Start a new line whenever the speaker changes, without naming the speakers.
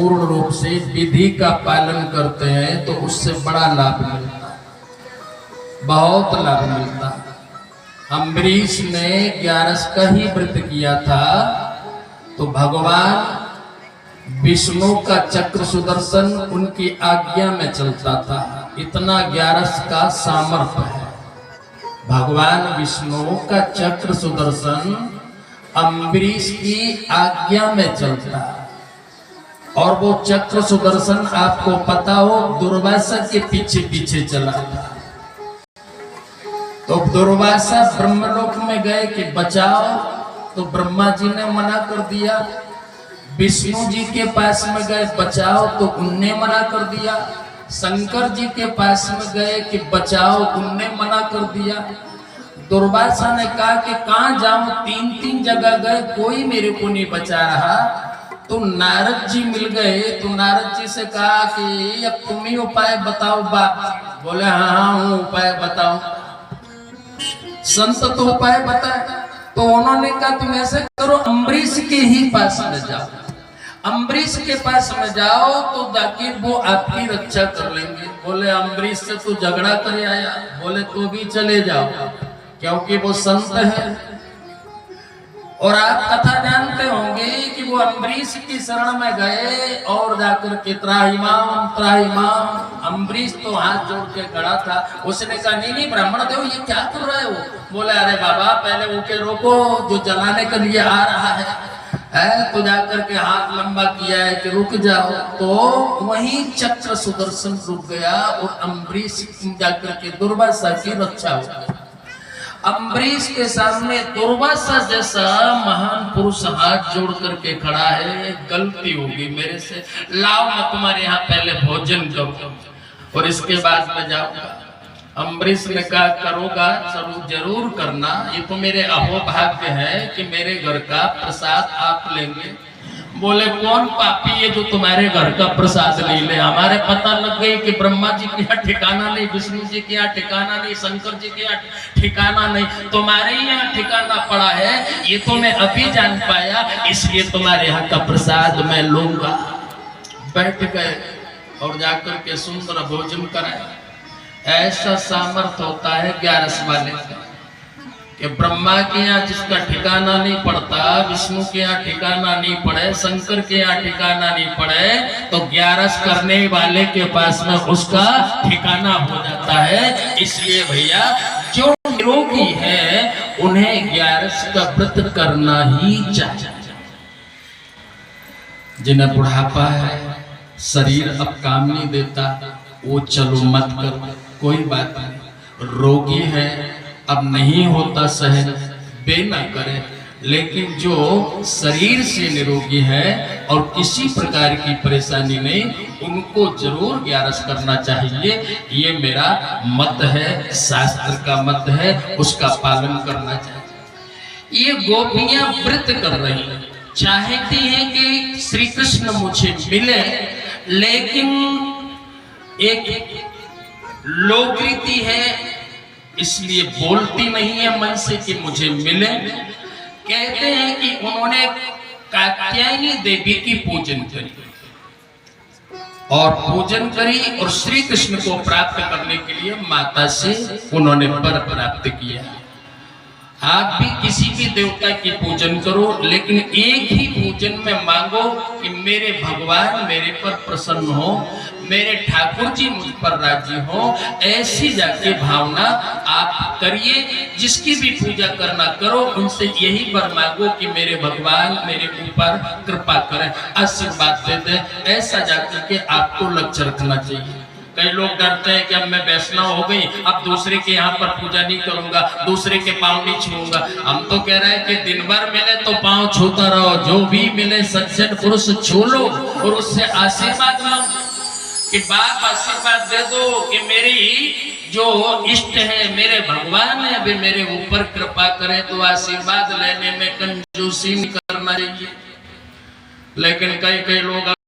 पूर्ण रूप से विधि का पालन करते हैं तो उससे बड़ा लाभ मिलता है, बहुत लाभ मिलता है। अम्बरीश ने 11 का ही व्रत किया था तो भगवान विष्णु का चक्र सुदर्शन उनकी आज्ञा में चलता था। इतना 11 का सामर्थ्य है। भगवान विष्णु का चक्र सुदर्शन अम्बरीश की आज्ञा में चलता है और वो चक्र सुदर्शन आपको पता हो दुर्वासा के पीछे पीछे चला था। तो दुर्वासा ब्रह्मलोक में गए कि बचाओ, तो ब्रह्मा जी ने मना कर दिया। विष्णु जी के पास में गए बचाओ, तो उनने मना कर दिया। शंकर जी के पास में गए कि बचाओ, उनने मना कर दिया। दुर्वासा ने कहा कि कहां जाऊं, 3 जगह गए, कोई मेरे को नहीं बचा रहा। तो नारद जी मिल गए तो नारद जी से कहा कि अब तुम ही उपाय बताओ बाप। बोले हाँ हूँ, उपाय बताओ। संत तो उपाय बताए। तो उन्होंने कहा तुम ऐसे करो, अम्बरीश के ही पास में जाओ। अम्बरीश के पास में जाओ तो ताकि वो आपकी रक्षा कर लेंगे। बोले अम्बरीश से तू झगड़ा करे आया? बोले तो भी चले जाओ, क्योंकि वो संत है। और आप कथा जानते होंगे कि वो अम्बरीश की शरण में गए और जाकर के त्राहिमाम त्राहिमाम। अम्बरीश तो हाथ जोड़ के खड़ा था। उसने कहा नहीं ब्राह्मण देव ये क्या कर रहे हो? बोले अरे बाबा पहले वो के रोको, जो जलाने के लिए आ रहा है। तो जाकर के हाथ लंबा किया है कि रुक जाओ। तो वही चक्र सुदर्शन रुक गया और अम्बरीश जाकर के दुर्वासा की रक्षा हो गई। अम्बरीश के सामने दुर्वासा जैसा महान पुरुष हाथ जोड़ करके खड़ा है। गलती होगी मेरे से, लाओ मैं तुम्हारे यहाँ पहले भोजन करूँ और इसके बाद मैं जाऊंगा। अम्बरीश ने कहा करोगा जरूर करना, ये तो मेरे अहोभाग्य है कि मेरे घर का प्रसाद आप लेंगे। बोले कौन पापी है जो तुम्हारे घर का प्रसाद ले ले? हमारे पता लग गई कि ब्रह्मा जी के यहाँ ठिकाना नहीं, विष्णु जी के यहाँ ठिकाना नहीं, शंकर जी के यहाँ ठिकाना नहीं, तुम्हारे यहाँ ठिकाना पड़ा है। ये तो मैं अभी जान पाया, इसलिए तुम्हारे यहाँ का प्रसाद मैं लूंगा। बैठ गए और जाकर के सुंदर भोजन कराए। ऐसा सामर्थ्य होता है 11 वाले का कि ब्रह्मा के यहाँ जिसका ठिकाना नहीं पड़ता, विष्णु के यहाँ ठिकाना नहीं पड़े, शंकर के यहाँ ठिकाना नहीं पड़े, तो 11 करने वाले के पास में उसका ठिकाना हो जाता है। इसलिए भैया जो निरोगी है उन्हें 11 का व्रत करना ही चाहिए। जिन्हें बुढ़ापा है, शरीर अब काम नहीं देता, वो चलो मत करो, कोई बात नहीं। रोगी है, अब नहीं होता सहन, बे ना करे। लेकिन जो शरीर से निरोगी है और किसी प्रकार की परेशानी नहीं, उनको जरूर 11 करना चाहिए। ये मेरा मत है, शास्त्र का मत है, उसका पालन करना चाहिए। ये गोपियां व्रत कर रही हैं, चाहती हैं कि श्री कृष्ण मुझे मिले, लेकिन एक लोकरीति है इसलिए बोलती नहीं है मन से कि मुझे मिले। कहते हैं कि उन्होंने कात्यायनी देवी की पूजन करी और पूजन करी और श्री कृष्ण को प्राप्त करने के लिए माता से उन्होंने वर प्राप्त किया। आप भी किसी भी देवता की पूजन करो, लेकिन एक ही पूजन में मांगो कि मेरे भगवान मेरे पर प्रसन्न हो, मेरे ठाकुर जी मुझ पर राजी हो। ऐसी जाके भावना आप करिए। जिसकी भी पूजा करना करो, उनसे यही वर मांगो कि मेरे भगवान मेरे ऊपर कृपा करें, आशीर्वाद दे दे। ऐसा जाकर के आपको लक्ष्य रखना चाहिए। कई लोग डरते हैं कि अब मैं वैष्णव हो गई, अब दूसरे के यहाँ पर पूजा नहीं करूंगा, दूसरे के पाँव नहीं छूऊंगा। हम तो कह रहे हैं कि दिन भर मिले तो पाँव छूता रहो, जो भी मिले सज्जन पुरुष छू लो और उससे आशीर्वाद मांगो कि बाप आशीर्वाद दे दो कि मेरी जो इष्ट है, मेरे भगवान है, वे मेरे ऊपर कृपा करें। तो आशीर्वाद लेने में कंजूसी नहीं करना चाहिए। लेकिन कई लोग